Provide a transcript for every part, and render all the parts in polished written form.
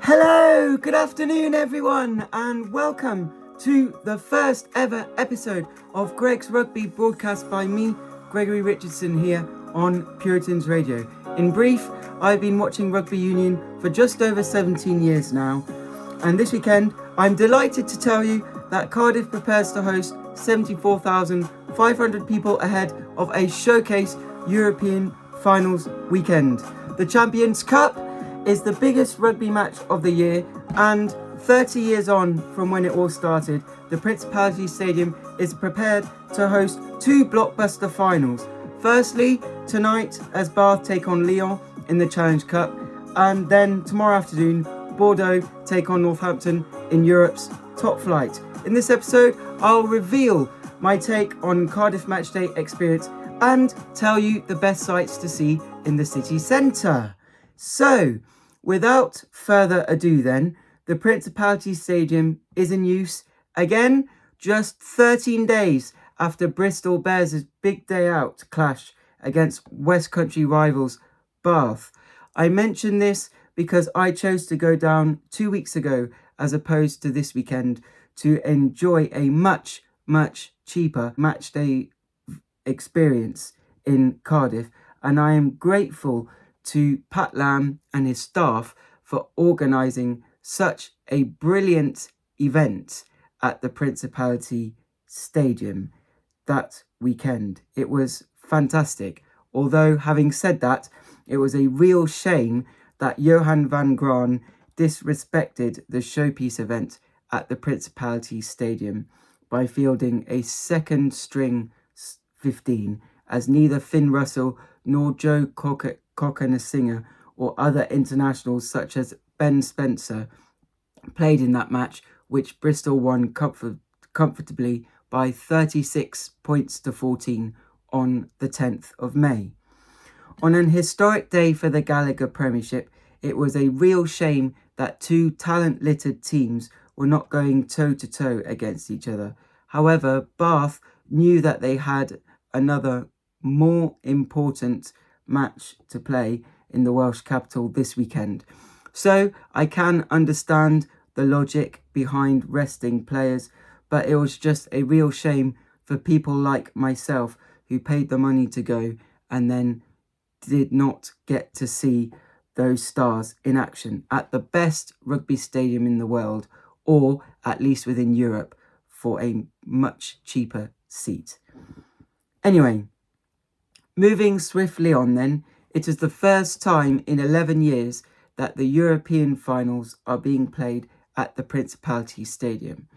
Hello, good afternoon everyone, and welcome to the first ever episode of Greg's Rugby, broadcast by me, Gregory Richardson, here on Puritans Radio. In brief, I've been watching rugby union for just over 17 years now, and this weekend I'm delighted to tell you that Cardiff prepares to host 74,500 people ahead of a showcase European finals weekend. The Champions Cup is the biggest rugby match of the year, and 30 years on from when it all started, the Principality Stadium is prepared to host two blockbuster finals. Firstly, tonight as Bath take on Lyon in the Challenge Cup, and then tomorrow afternoon, Bordeaux take on Northampton in Europe's top flight. In this episode, I'll reveal my take on Cardiff matchday experience and tell you the best sights to see in the city centre. So, without further ado then, the Principality Stadium is in use again just 13 days after Bristol-Bègles' big day out clash against West Country rivals Bath. I mention this because I chose to go down 2 weeks ago as opposed to this weekend to enjoy a much cheaper matchday experience in Cardiff, and I am grateful to Pat Lamb and his staff for organising such a brilliant event at the Principality Stadium that weekend. It was fantastic. Although, having said that, it was a real shame that Johan van Graan disrespected the Showpiece event at the Principality Stadium by fielding a second string 15, as neither Finn Russell nor Joe Cokanasiga or other internationals such as Ben Spencer played in that match, which Bristol won comfortably by 36 points to 14 on the 10th of May. On an historic day for the Gallagher Premiership, it was a real shame that two talent-littered teams were not going toe-to-toe against each other. However, Bath knew that they had another more important match to play in the Welsh capital this weekend. So I can understand the logic behind resting players, but it was just a real shame for people like myself who paid the money to go and then did not get to see those stars in action at the best rugby stadium in the world, or at least within Europe, for a much cheaper seat. Anyway, moving swiftly on then, it is the first time in 11 years that the European finals are being played at the Principality Stadium.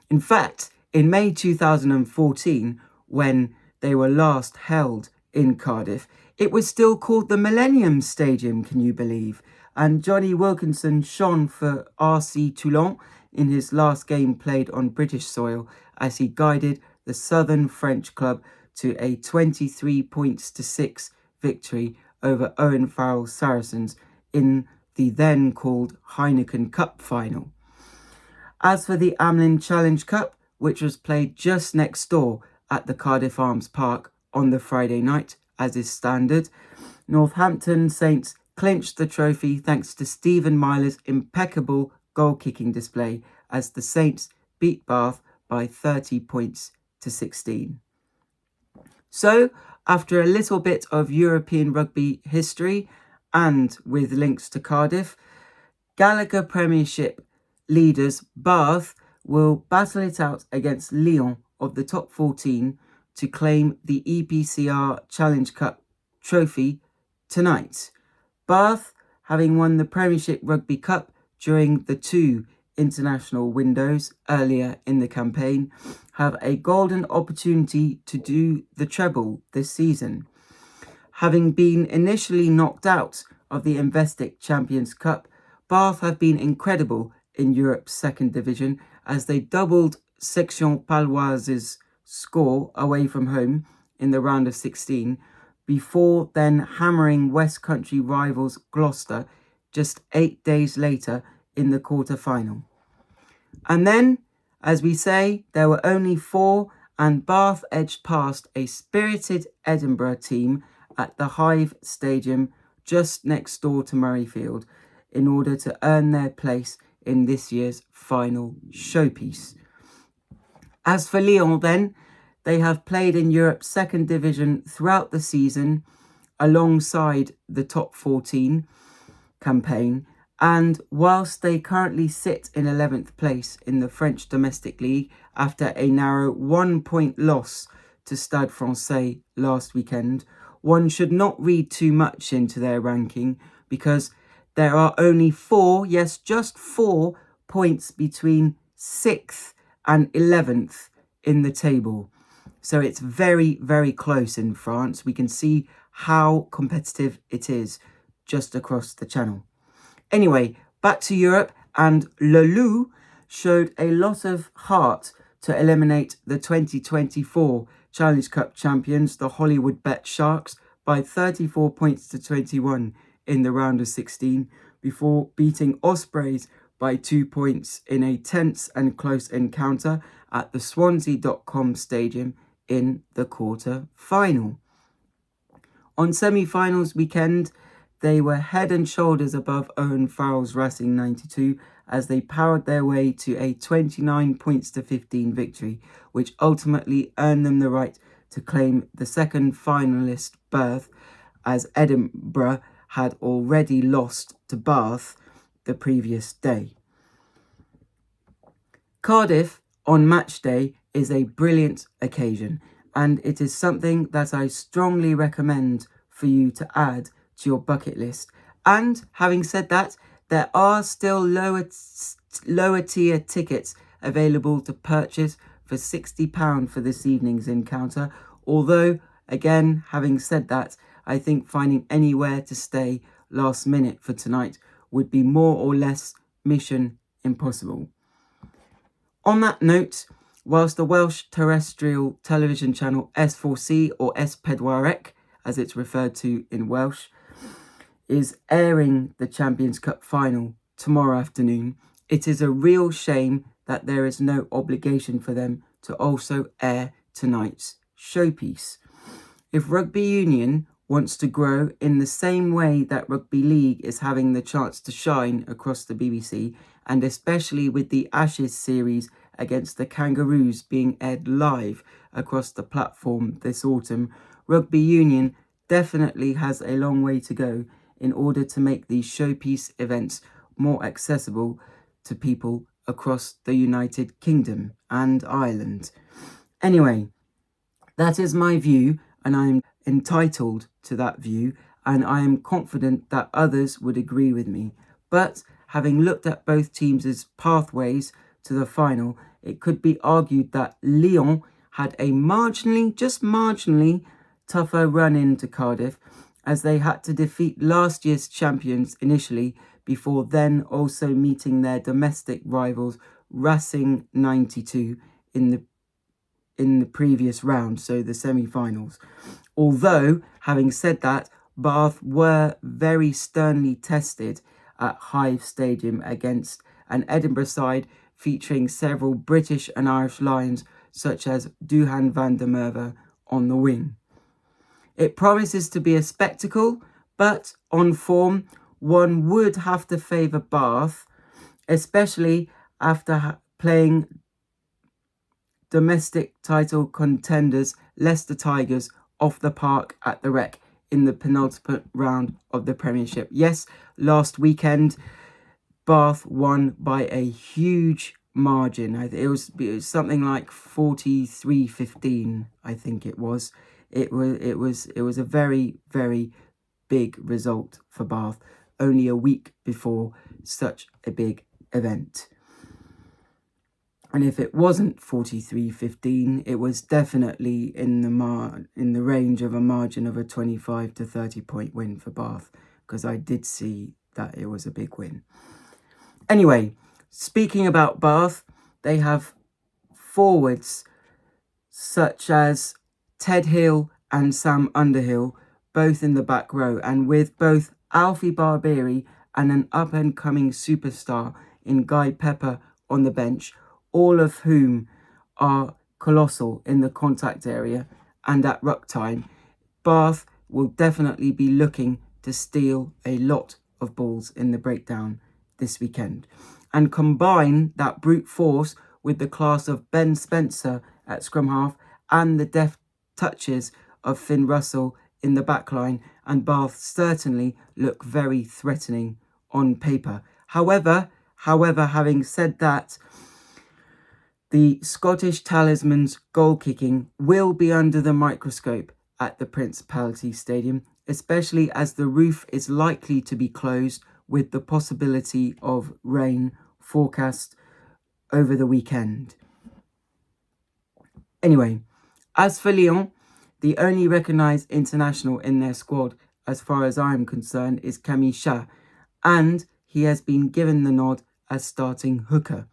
In fact, in May 2014, when they were last held in Cardiff, it was still called the Millennium Stadium, can you believe? And Johnny Wilkinson shone for RC Toulon in his last game played on British soil as he guided the southern French club to a 23-6 victory over Owen Farrell's Saracens in the then called Heineken Cup final. As for the Amlin Challenge Cup, which was played just next door at the Cardiff Arms Park on the Friday night, as is standard, Northampton Saints clinched the trophy thanks to Stephen Myler's impeccable goal-kicking display as the Saints beat Bath by 30 points to 16. So, after a little bit of European rugby history and with links to Cardiff, Gallagher Premiership leaders Bath will battle it out against Lyon of the top 14 to claim the EPCR Challenge Cup trophy tonight. Bath, having won the Premiership Rugby Cup during the two international windows earlier in the campaign, have a golden opportunity to do the treble this season. Having been initially knocked out of the Investec Champions Cup, Bath have been incredible in Europe's second division as they doubled Section Paloise's score away from home in the round of 16 before then hammering West Country rivals Gloucester just 8 days later in the quarter-final. And then, as we say, there were only 4 and Bath edged past a spirited Edinburgh team at the Hive Stadium just next door to Murrayfield in order to earn their place in this year's final showpiece. As for Lyon then, they have played in Europe's second division throughout the season alongside the top 14 campaign, and whilst they currently sit in 11th place in the French domestic league after a narrow 1-point loss to Stade Francais last weekend, one should not read too much into their ranking because there are only just 4 points between 6th and 11th in the table. So it's very, very close in France. We can see how competitive it is just across the channel. Anyway, back to Europe, and Le Loup showed a lot of heart to eliminate the 2024 Challenge Cup champions, the Hollywood Bet Sharks, by 34 points to 21 in the round of 16, before beating Ospreys by 2 points in a tense and close encounter at the Swansea.com stadium in the quarter final. On semi-finals weekend, they were head and shoulders above Owen Farrell's Racing 92 as they powered their way to a 29 points to 15 victory, which ultimately earned them the right to claim the second finalist berth, as Edinburgh had already lost to Bath the previous day. Cardiff on match day is a brilliant occasion, and it is something that I strongly recommend for you to add to your bucket list. And having said that, there are still lower tier tickets available to purchase for £60 for this evening's encounter. Although, again, having said that, I think finding anywhere to stay last minute for tonight would be more or less mission impossible. On that note, whilst the Welsh terrestrial television channel S4C, or S Pedwarec, as it's referred to in Welsh, is airing the Champions Cup final tomorrow afternoon, it is a real shame that there is no obligation for them to also air tonight's showpiece. If rugby union wants to grow in the same way that rugby league is having the chance to shine across the BBC, and especially with the Ashes series against the Kangaroos being aired live across the platform this autumn, rugby union definitely has a long way to go in order to make these showpiece events more accessible to people across the United Kingdom and Ireland. Anyway, that is my view, and I am entitled to that view, and I am confident that others would agree with me. But having looked at both teams' pathways to the final, it could be argued that Lyon had a just marginally tougher run into Cardiff, as they had to defeat last year's champions initially before then also meeting their domestic rivals Racing 92 in the previous round, so the semi-finals. Although, having said that, Bath were very sternly tested at Hive Stadium against an Edinburgh side featuring several British and Irish Lions such as Duhan van der Merwe on the wing. It promises to be a spectacle, but on form, one would have to favour Bath, especially after playing domestic title contenders Leicester Tigers off the park at the Rec in the penultimate round of the Premiership. Yes, last weekend, Bath won by a huge margin. It was something like 43-15, I think it was. It was a very, very big result for Bath only a week before such a big event. And if it wasn't 43-15, it was definitely in the range of a margin of a 25 to 30 point win for Bath, because I did see that it was a big win. Anyway, speaking about Bath, they have forwards such as Ted Hill and Sam Underhill, both in the back row, and with both Alfie Barbieri and an up-and-coming superstar in Guy Pepper on the bench, all of whom are colossal in the contact area and at ruck time, Bath will definitely be looking to steal a lot of balls in the breakdown this weekend. And combine that brute force with the class of Ben Spencer at scrum half and the deft touches of Finn Russell in the backline, and Bath certainly look very threatening on paper. However, having said that, the Scottish talisman's goal kicking will be under the microscope at the Principality Stadium, especially as the roof is likely to be closed with the possibility of rain forecast over the weekend. Anyway, as for Lyon, the only recognised international in their squad, as far as I am concerned, is Camille Chat, and he has been given the nod as starting hooker.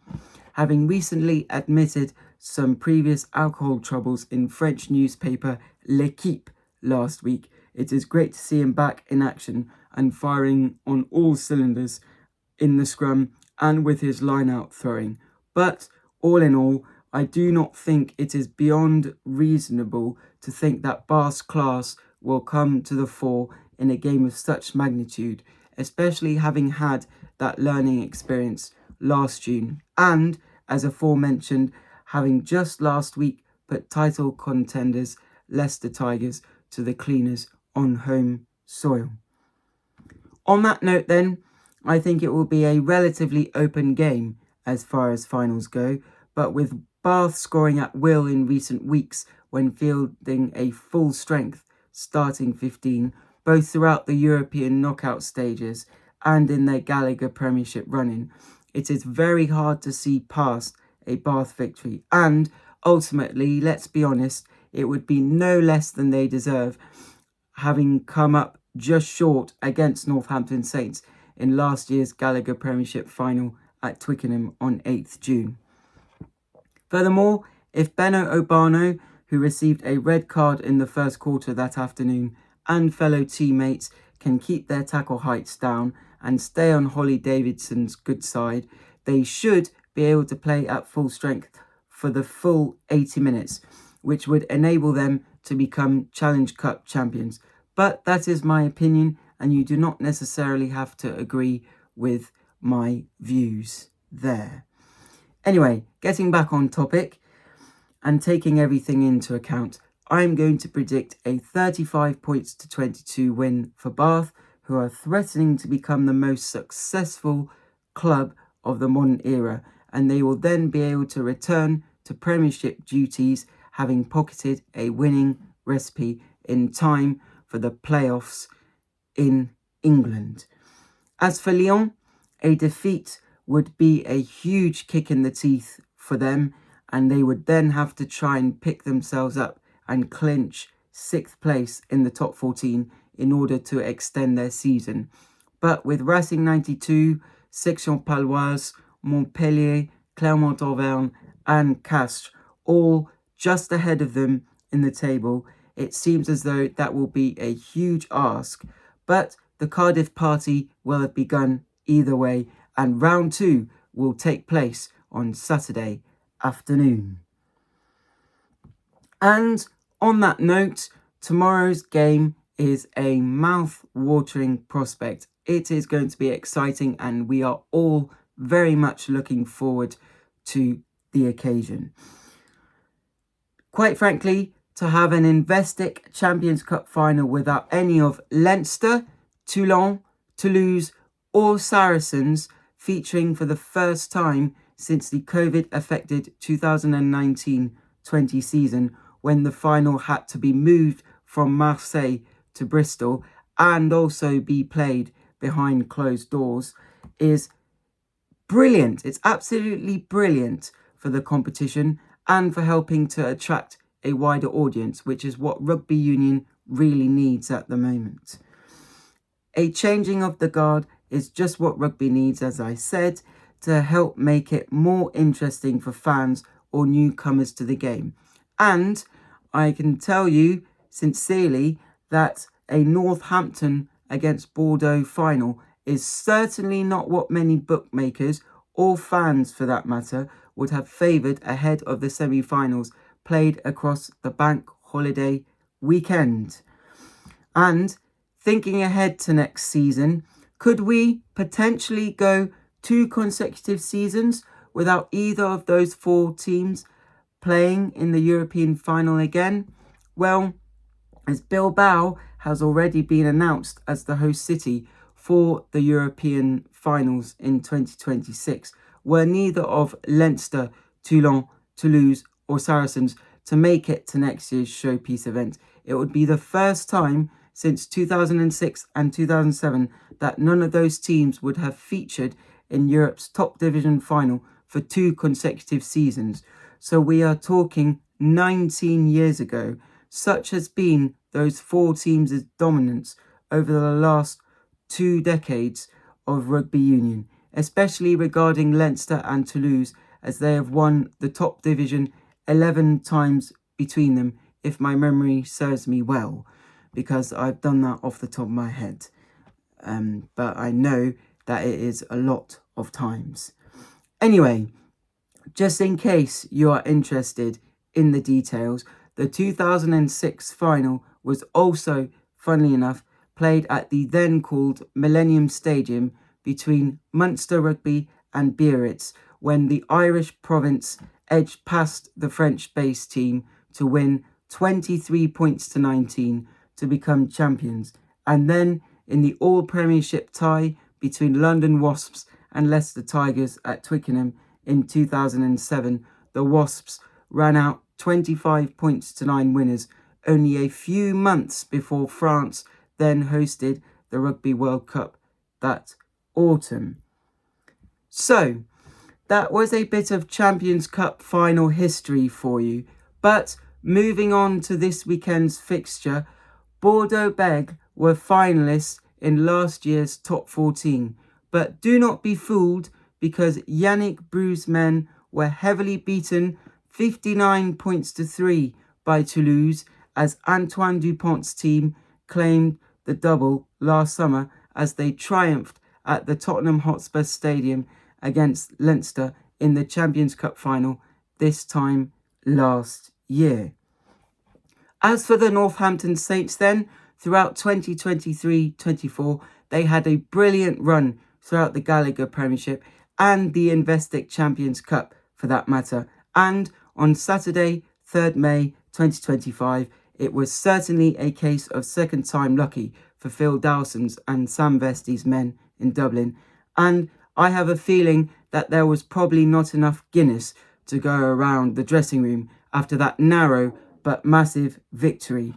Having recently admitted some previous alcohol troubles in French newspaper L'Équipe last week, it is great to see him back in action and firing on all cylinders in the scrum and with his line-out throwing. But all in all, I do not think it is beyond reasonable to think that Bath's class will come to the fore in a game of such magnitude, especially having had that learning experience last June, and, as aforementioned, having just last week put title contenders Leicester Tigers to the cleaners on home soil. On that note then, I think it will be a relatively open game as far as finals go, but with Bath scoring at will in recent weeks when fielding a full-strength starting 15, both throughout the European knockout stages and in their Gallagher Premiership run-in, it is very hard to see past a Bath victory, and ultimately, let's be honest, it would be no less than they deserve, having come up just short against Northampton Saints in last year's Gallagher Premiership final at Twickenham on 8th June. Furthermore, if Beno Obano, who received a red card in the first quarter that afternoon, and fellow teammates can keep their tackle heights down and stay on Holly Davidson's good side, they should be able to play at full strength for the full 80 minutes, which would enable them to become Challenge Cup champions. But that is my opinion, and you do not necessarily have to agree with my views there. Anyway, getting back on topic and taking everything into account, I'm going to predict a 35 points to 22 win for Bath, who are threatening to become the most successful club of the modern era, and they will then be able to return to Premiership duties, having pocketed a winning recipe in time for the playoffs in England. As for Lyon, a defeat would be a huge kick in the teeth for them, and they would then have to try and pick themselves up and clinch 6th place in the top 14 in order to extend their season. But with Racing 92, Section Paloise, Montpellier, Clermont-Auvergne and Castres all just ahead of them in the table, it seems as though that will be a huge ask. But the Cardiff party will have begun either way, and round 2 will take place on Saturday afternoon. And on that note, tomorrow's game is a mouth-watering prospect. It is going to be exciting, and we are all very much looking forward to the occasion. Quite frankly, to have an Investic Champions Cup final without any of Leinster, Toulon, Toulouse or Saracens featuring for the first time since the COVID-affected 2019-20 season, when the final had to be moved from Marseille to Bristol and also be played behind closed doors, is brilliant. It's absolutely brilliant for the competition and for helping to attract a wider audience, which is what rugby union really needs at the moment. A changing of the guard is just what rugby needs, as I said, to help make it more interesting for fans or newcomers to the game. And I can tell you sincerely that a Northampton against Bordeaux final is certainly not what many bookmakers, or fans for that matter, would have favoured ahead of the semi-finals played across the bank holiday weekend. And thinking ahead to next season, Could we potentially go 2 consecutive seasons without either of those 4 teams playing in the European final again? Well, as Bilbao has already been announced as the host city for the European finals in 2026, were neither of Leinster, Toulon, Toulouse or Saracens to make it to next year's Showpiece event. It would be the first time since 2006 and 2007 that none of those teams would have featured in Europe's top division final for 2 consecutive seasons. So we are talking 19 years ago. Such has been those 4 teams' dominance over the last 2 decades of rugby union, especially regarding Leinster and Toulouse, as they have won the top division 11 times between them, if my memory serves me well, because I've done that off the top of my head. But I know that it is a lot of times. Anyway, just in case you are interested in the details, the 2006 final was also, funnily enough, played at the then called Millennium Stadium between Munster Rugby and Biarritz, when the Irish province edged past the French-based team to win 23 points to 19 to become champions. And then in the All-Premiership tie between London Wasps and Leicester Tigers at Twickenham in 2007, the Wasps ran out 25 points to 9 winners only a few months before France then hosted the Rugby World Cup that autumn. So, that was a bit of Champions Cup final history for you. But moving on to this weekend's fixture, Bordeaux-Bègles were finalists in last year's top 14. But do not be fooled, because Yannick Bru's men were heavily beaten 59 points to 3 by Toulouse, as Antoine Dupont's team claimed the double last summer as they triumphed at the Tottenham Hotspur Stadium against Leinster in the Champions Cup final this time last year. As for the Northampton Saints then, throughout 2023-24, they had a brilliant run throughout the Gallagher Premiership and the Investec Champions Cup for that matter. And on Saturday, 3rd May 2025, it was certainly a case of second time lucky for Phil Dawson's and Sam Vesti's men in Dublin. And I have a feeling that there was probably not enough Guinness to go around the dressing room after that narrow but massive victory.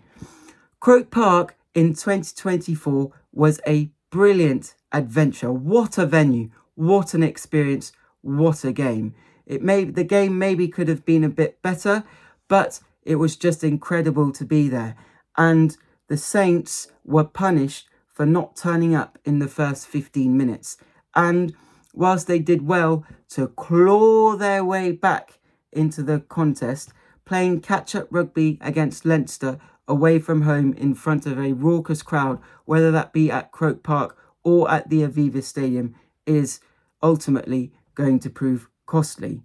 Croke Park in 2024 was a brilliant adventure. What a venue, what an experience, what a game. The game maybe could have been a bit better, but it was just incredible to be there. And the Saints were punished for not turning up in the first 15 minutes. And whilst they did well to claw their way back into the contest, playing catch-up rugby against Leinster away from home in front of a raucous crowd, whether that be at Croke Park or at the Aviva Stadium, is ultimately going to prove costly.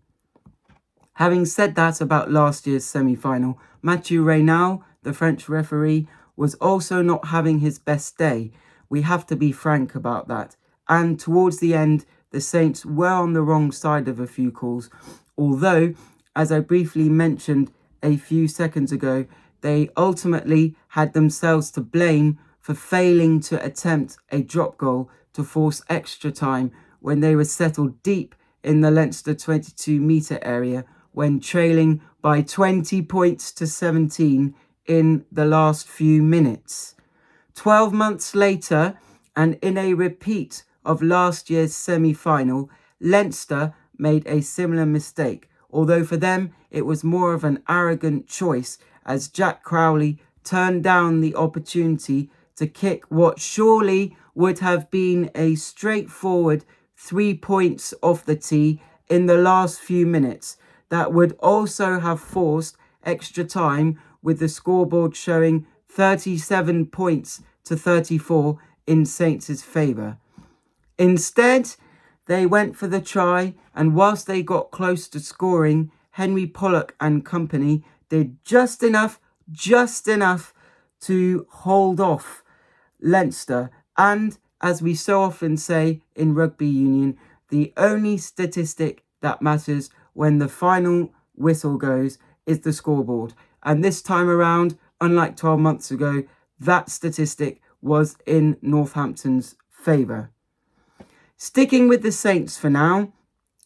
Having said that about last year's semi-final, Mathieu Reynal, the French referee, was also not having his best day. We have to be frank about that. And towards the end, the Saints were on the wrong side of a few calls, although, as I briefly mentioned a few seconds ago, they ultimately had themselves to blame for failing to attempt a drop goal to force extra time when they were settled deep in the Leinster 22-metre area when trailing by 20 points to 17 in the last few minutes. 12 months later, and in a repeat of last year's semi-final, Leinster made a similar mistake, although for them it was more of an arrogant choice, as Jack Crowley turned down the opportunity to kick what surely would have been a straightforward 3 points off the tee in the last few minutes. That would also have forced extra time, with the scoreboard showing 37 points to 34 in Saints' favour. Instead, they went for the try, and whilst they got close to scoring, Henry Pollock and company did just enough to hold off Leinster, and as we so often say in rugby union, the only statistic that matters when the final whistle goes is the scoreboard. And this time around, unlike 12 months ago, that statistic was in Northampton's favour. Sticking with the Saints for now,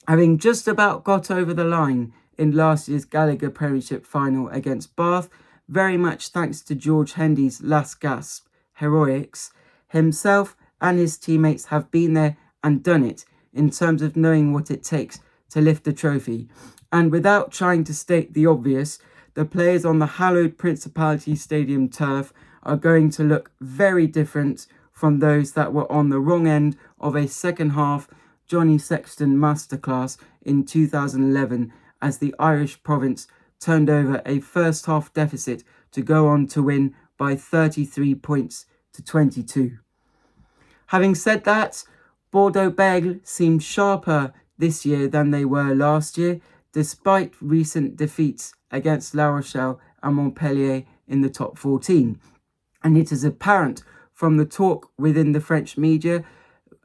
having just about got over the line in last year's Gallagher Premiership final against Bath, very much thanks to George Hendy's last gasp heroics, himself and his teammates have been there and done it in terms of knowing what it takes to lift a trophy. And without trying to state the obvious, the players on the hallowed Principality Stadium turf are going to look very different from those that were on the wrong end of a second half Johnny Sexton masterclass in 2011 as the Irish province turned over a first half deficit to go on to win by 33 points to 22. Having said that, Bordeaux-Bègles seem sharper this year than they were last year, despite recent defeats against La Rochelle and Montpellier in the top 14. And it is apparent from the talk within the French media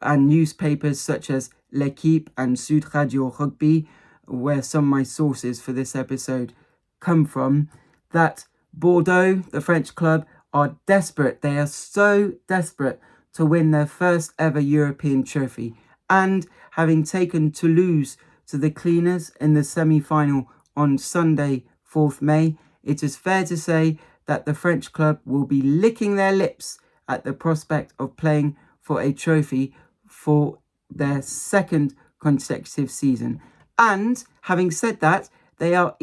and newspapers such as L'Équipe and Sud Radio Rugby, where some of my sources for this episode come from, that Bordeaux, the French club, are desperate. They are so desperate to win their first ever European trophy. And having taken Toulouse to the cleaners in the semi-final on Sunday, 4th May, it is fair to say that the French club will be licking their lips at the prospect of playing for a trophy for their second consecutive season. And having said that, they are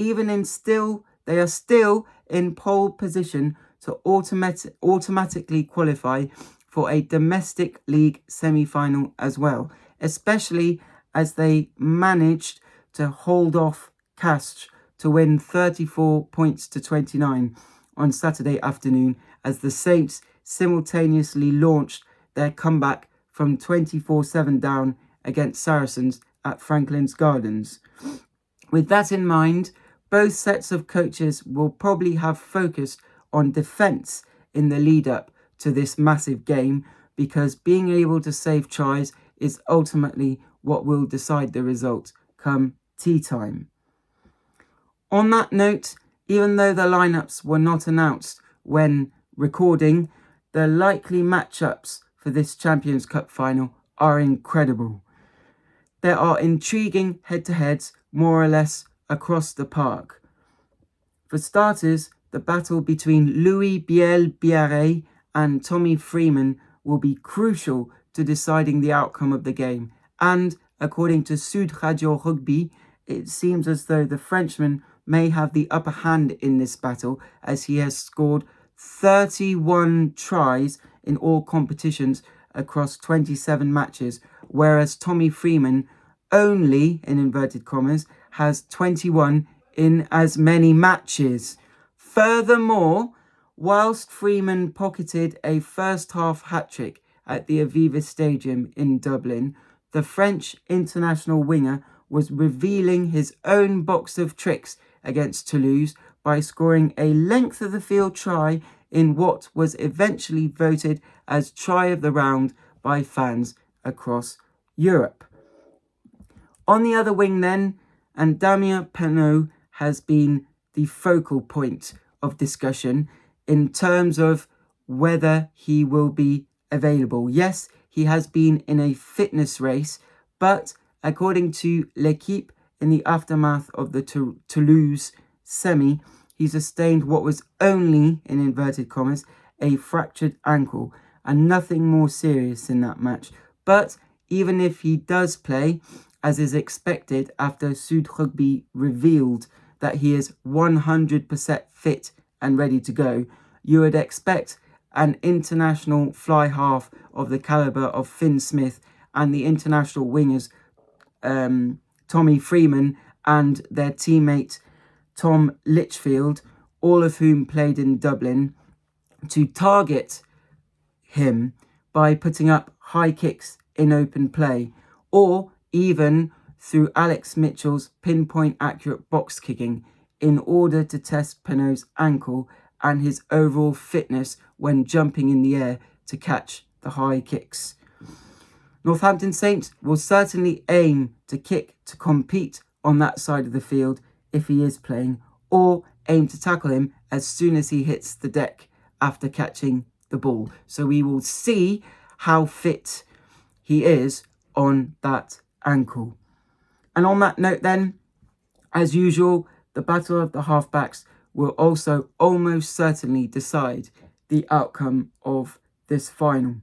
still in pole position to automatically qualify for a domestic league semi-final as well, especially as they managed to hold off Castres to win 34 points to 29 on Saturday afternoon as the Saints simultaneously launched their comeback from 24-7 down against Saracens at Franklin's Gardens. With that in mind, both sets of coaches will probably have focused on defence in the lead-up to this massive game, because being able to save tries is ultimately what will decide the result come tea time. On that note, even though the lineups were not announced when recording, the likely matchups for this Champions Cup final are incredible. There are intriguing head-to-heads more or less across the park. For starters, the battle between Louis Biel-Biarré and Tommy Freeman will be crucial to deciding the outcome of the game. And according to Sud Radio Rugby, it seems as though the Frenchman may have the upper hand in this battle, as he has scored 31 tries in all competitions across 27 matches, whereas Tommy Freeman only, in inverted commas, has 21 in as many matches. Furthermore, whilst Freeman pocketed a first-half hat-trick at the Aviva Stadium in Dublin, the French international winger was revealing his own box of tricks against Toulouse by scoring a length-of-the-field try in what was eventually voted as try of the round by fans across Europe. On the other wing then, and Damien Penaud has been the focal point of discussion in terms of whether he will be available. Yes, he has been in a fitness race, but according to L'Équipe, in the aftermath of the Toulouse semi, he sustained what was only, in inverted commas, a fractured ankle, and nothing more serious in that match. But even if he does play, as is expected after Sud Rugby revealed that he is 100% fit and ready to go, you would expect an international fly half of the calibre of Finn Smith and the international wingers Tommy Freeman and their teammate Tom Litchfield, all of whom played in Dublin, to target him by putting up high kicks in open play, or even through Alex Mitchell's pinpoint accurate box kicking in order to test Penaud's ankle and his overall fitness when jumping in the air to catch the high kicks. Northampton Saints will certainly aim to kick to compete on that side of the field if he is playing, or aim to tackle him as soon as he hits the deck after catching the ball. So we will see how fit he is on that ankle. And on that note then, as usual, the battle of the halfbacks will also almost certainly decide the outcome of this final.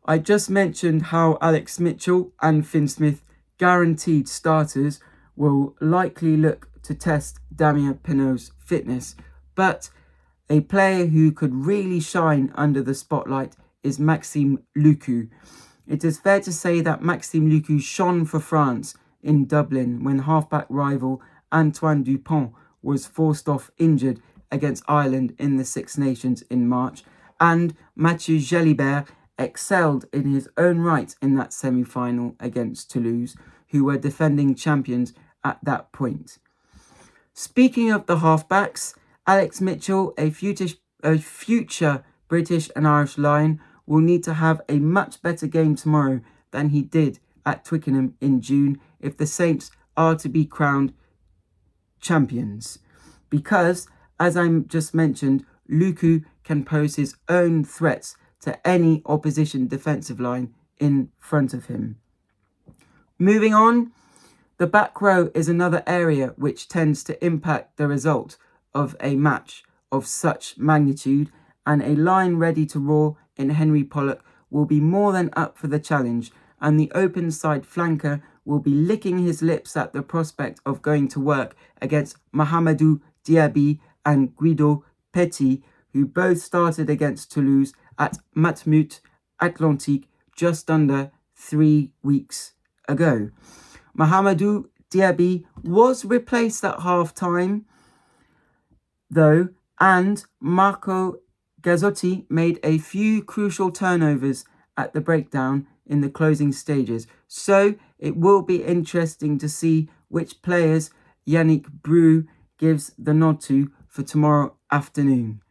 I just mentioned how Alex Mitchell and Finn Smith, guaranteed starters, will likely look to test Damien Penaud's fitness, but a player who could really shine under the spotlight is Maxime Lucu. It is fair to say that Maxime Lucu shone for France in Dublin when halfback rival Antoine Dupont was forced off injured against Ireland in the Six Nations in March, and Mathieu Jalibert excelled in his own right in that semi-final against Toulouse, who were defending champions at that point. Speaking of the halfbacks, Alex Mitchell, a future British and Irish Lion, will need to have a much better game tomorrow than he did at Twickenham in June if the Saints are to be crowned champions. Because, as I just mentioned, Lucu can pose his own threats to any opposition defensive line in front of him. Moving on, the back row is another area which tends to impact the result of a match of such magnitude, and a line ready to roar in Henry Pollock will be more than up for the challenge, and the open side flanker will be licking his lips at the prospect of going to work against Mahamadou Diaby and Guido Petit, who both started against Toulouse at Matmut Atlantique just under 3 weeks ago. Mahamadou Diaby was replaced at half-time, though, and Marco Gazzotti made a few crucial turnovers at the breakdown in the closing stages. So it will be interesting to see which players Yannick Brou gives the nod to for tomorrow afternoon.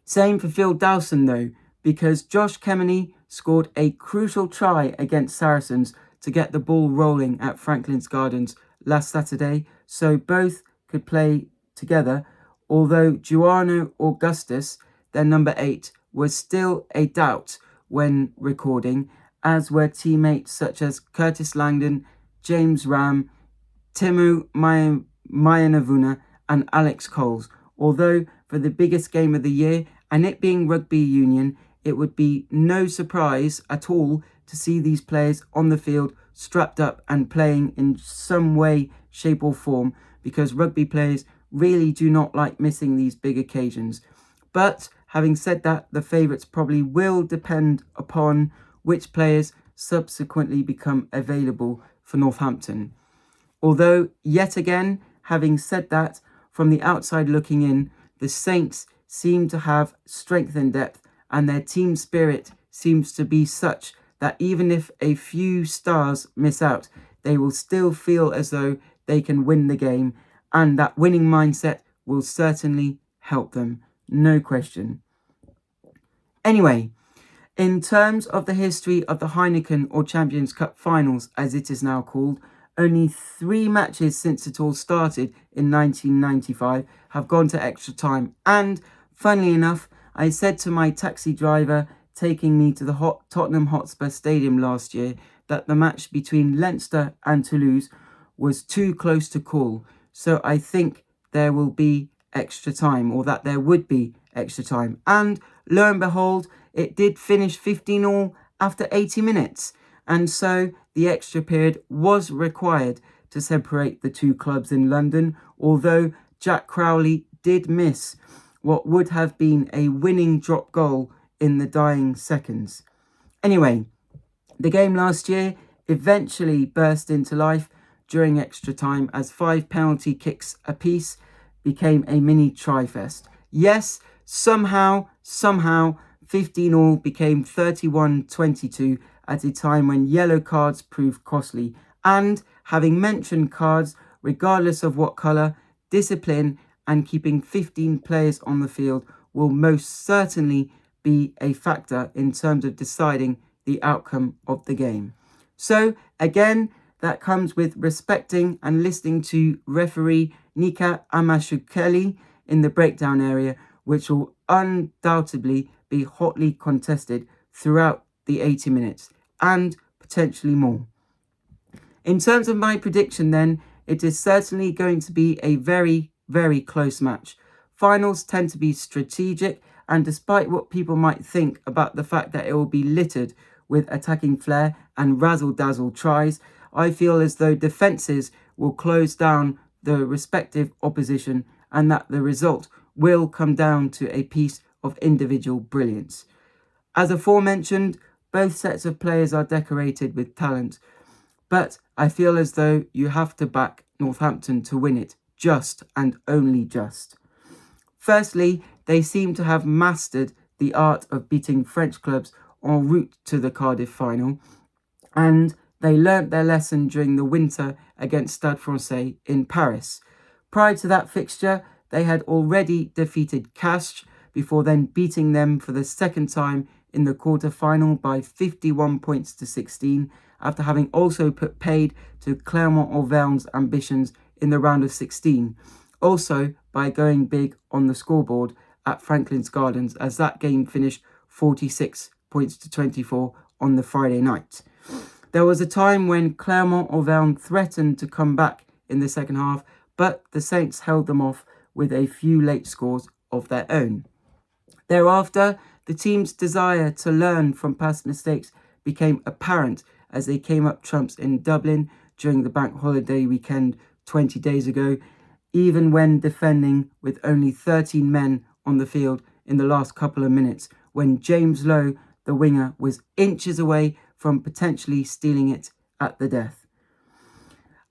Same for Phil Dowson though, because Josh Kemeny scored a crucial try against Saracens to get the ball rolling at Franklin's Gardens last Saturday, so both could play together, although Giuliano Augustus, their number 8, was still a doubt when recording, as were teammates such as Curtis Langdon, James Ram, Timu Mayanavuna and Alex Coles. Although for the biggest game of the year, and it being rugby union, it would be no surprise at all to see these players on the field strapped up and playing in some way, shape or form, because rugby players really do not like missing these big occasions. But having said that, the favourites probably will depend upon which players subsequently become available for Northampton. Although, yet again, having said that, from the outside looking in, the Saints seem to have strength and depth, and their team spirit seems to be such that even if a few stars miss out, they will still feel as though they can win the game, and that winning mindset will certainly help them, no question. Anyway, in terms of the history of the Heineken or Champions Cup finals, as it is now called, only 3 matches since it all started in 1995 have gone to extra time. And funnily enough, I said to my taxi driver taking me to the Tottenham Hotspur Stadium last year that the match between Leinster and Toulouse was too close to call. So I think there will be extra time, or that there would be extra time. And lo and behold, it did finish 15-all after 80 minutes. And so the extra period was required to separate the two clubs in London, although Jack Crowley did miss what would have been a winning drop goal in the dying seconds. Anyway, the game last year eventually burst into life during extra time as 5 penalty kicks apiece became a mini tri-fest. Yes, somehow, 15-all became 31-22 at a time when yellow cards proved costly. And having mentioned cards, regardless of what colour, discipline and keeping 15 players on the field will most certainly be a factor in terms of deciding the outcome of the game. So again, that comes with respecting and listening to referee Nika Amashukeli in the breakdown area, which will undoubtedly be hotly contested throughout the 80 minutes and potentially more. In terms of my prediction then, it is certainly going to be a very, very close match. Finals tend to be strategic, and despite what people might think about the fact that it will be littered with attacking flair and razzle-dazzle tries, I feel as though defences will close down the respective opposition and that the result will come down to a piece of individual brilliance. As aforementioned, both sets of players are decorated with talent, but I feel as though you have to back Northampton to win it, just and only just. Firstly, they seem to have mastered the art of beating French clubs en route to the Cardiff final, and they learnt their lesson during the winter against Stade Francais in Paris. Prior to that fixture, they had already defeated Castres before then beating them for the second time in the quarter-final by 51 points to 16, after having also put paid to Clermont-Auvergne's ambitions in the round of 16, also by going big on the scoreboard at Franklin's Gardens, as that game finished 46 points to 24 on the Friday night. There was a time when Clermont-Auvergne threatened to come back in the second half, but the Saints held them off with a few late scores of their own. Thereafter, the team's desire to learn from past mistakes became apparent as they came up trumps in Dublin during the bank holiday weekend 20 days ago, even when defending with only 13 men on the field in the last couple of minutes, when James Lowe, the winger, was inches away from potentially stealing it at the death.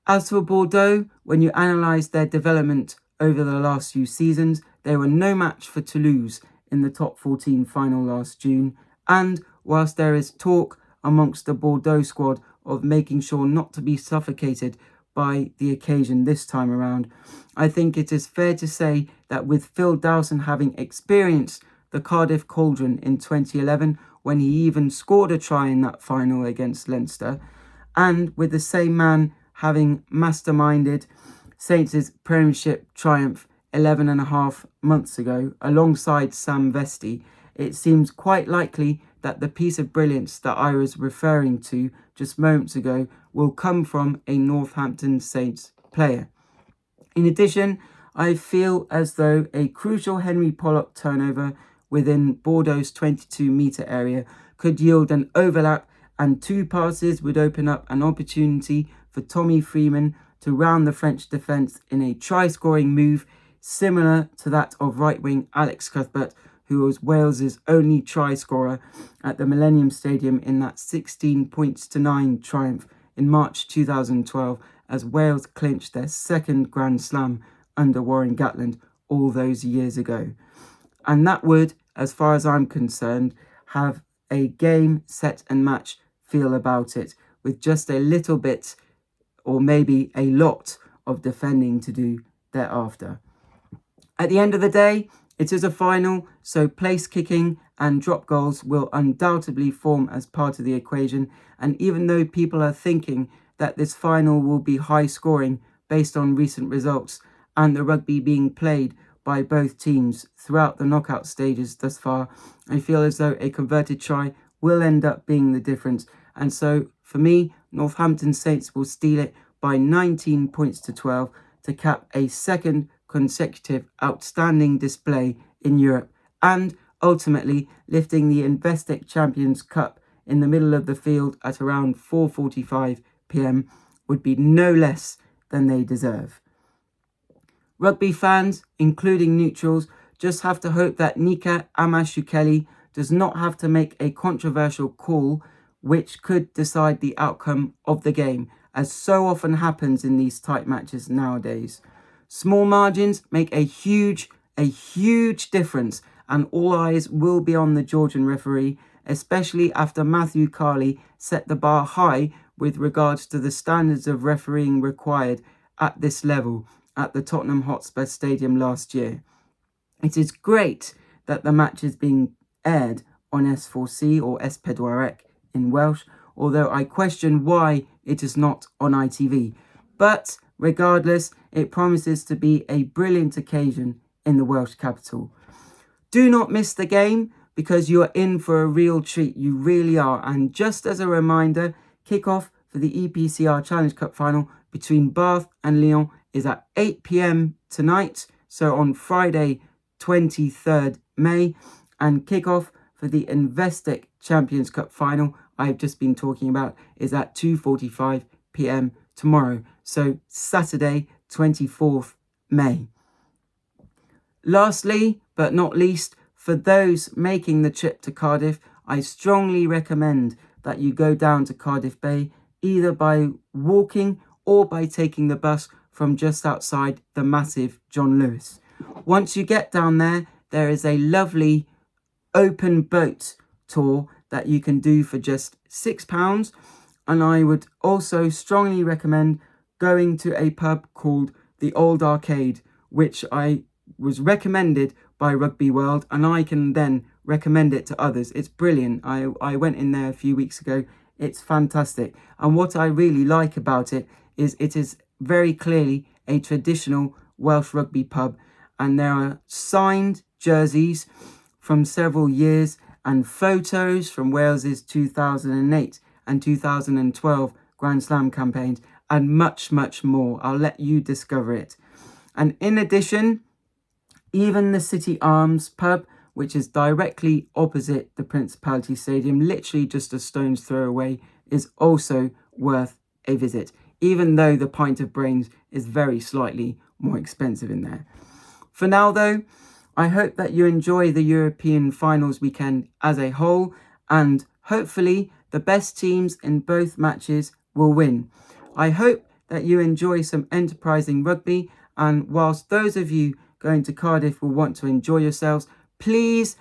As for Bordeaux, when you analyse their development over the last few seasons, they were no match for Toulouse in the top 14 final last June, and whilst there is talk amongst the Bordeaux squad of making sure not to be suffocated by the occasion this time around, I think it is fair to say that with Phil Dowson having experienced the Cardiff cauldron in 2011, when he even scored a try in that final against Leinster, and with the same man having masterminded Saints' Premiership triumph 11 and a half months ago alongside Sam Vesti, it seems quite likely that the piece of brilliance that I was referring to just moments ago will come from a Northampton Saints player. In addition, I feel as though a crucial Henry Pollock turnover within Bordeaux's 22-metre area could yield an overlap, and two passes would open up an opportunity for Tommy Freeman to round the French defence in a try-scoring move similar to that of right-wing Alex Cuthbert, who was Wales's only try scorer at the Millennium Stadium in that 16 points to 9 triumph in March 2012, as Wales clinched their second Grand Slam under Warren Gatland all those years ago. And that would, as far as I'm concerned, have a game, set and match feel about it, with just a little bit or maybe a lot of defending to do thereafter. At the end of the day, it is a final, so place kicking and drop goals will undoubtedly form as part of the equation, and even though people are thinking that this final will be high scoring based on recent results and the rugby being played by both teams throughout the knockout stages thus far, I feel as though a converted try will end up being the difference, and so for me, Northampton Saints will steal it by 19 points to 12 to cap a second consecutive outstanding display in Europe, and ultimately lifting the Investec Champions Cup in the middle of the field at around 4:45 p.m. would be no less than they deserve. Rugby fans, including neutrals, just have to hope that Nika Amashukeli does not have to make a controversial call which could decide the outcome of the game, as so often happens in these tight matches nowadays. Small margins make a huge difference, and all eyes will be on the Georgian referee, especially after Matthew Carley set the bar high with regards to the standards of refereeing required at this level at the Tottenham Hotspur Stadium last year. It is great that the match is being aired on S4C or Espedwarek in Welsh, although I question why it is not on ITV. But regardless, it promises to be a brilliant occasion in the Welsh capital. Do not miss the game, because you are in for a real treat. You really are. And just as a reminder, kickoff for the EPCR Challenge Cup final between Bath and Lyon is at 8 p.m. tonight, so on Friday 23rd May, and kickoff for the Investec Champions Cup final I've just been talking about is at 2:45 p.m. tomorrow, so Saturday 24th May. Lastly, but not least, for those making the trip to Cardiff, I strongly recommend that you go down to Cardiff Bay either by walking or by taking the bus from just outside the massive John Lewis. Once you get down there, there is a lovely open boat tour that you can do for just £6. And I would also strongly recommend going to a pub called the Old Arcade, which I was recommended by Rugby World, and I can then recommend it to others. It's brilliant. I went in there a few weeks ago. It's fantastic. And what I really like about it is very clearly a traditional Welsh rugby pub, and there are signed jerseys from several years and photos from Wales's 2008 and 2012 Grand Slam campaigns, and much, much more. I'll let you discover it. And in addition, even the City Arms pub, which is directly opposite the Principality Stadium, literally just a stone's throw away, is also worth a visit, even though the pint of brains is very slightly more expensive in there. For now, though, I hope that you enjoy the European finals weekend as a whole, and hopefully the best teams in both matches will win. I hope that you enjoy some enterprising rugby, and whilst those of you going to Cardiff will want to enjoy yourselves, please,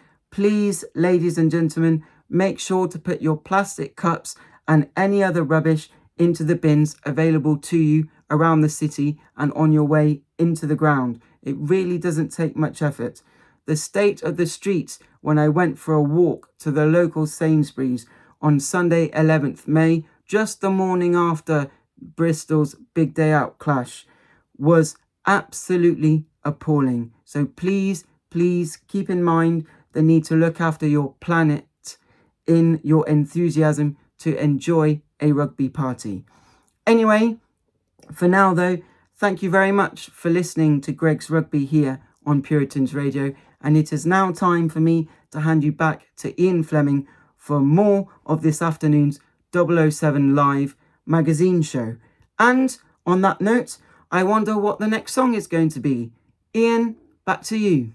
ladies and gentlemen, make sure to put your plastic cups and any other rubbish into the bins available to you around the city and on your way into the ground. It really doesn't take much effort. The state of the streets when I went for a walk to the local Sainsbury's on Sunday 11th May, just the morning after Bristol's big day out clash, was absolutely appalling. So please keep in mind the need to look after your planet in your enthusiasm to enjoy a rugby party. Anyway, for now though, thank you very much for listening to Greg's Rugby here on Puritans Radio, and it is now time for me to hand you back to Ian Fleming for more of this afternoon's 007 Live magazine show. And on that note, I wonder what the next song is going to be. Ian, back to you.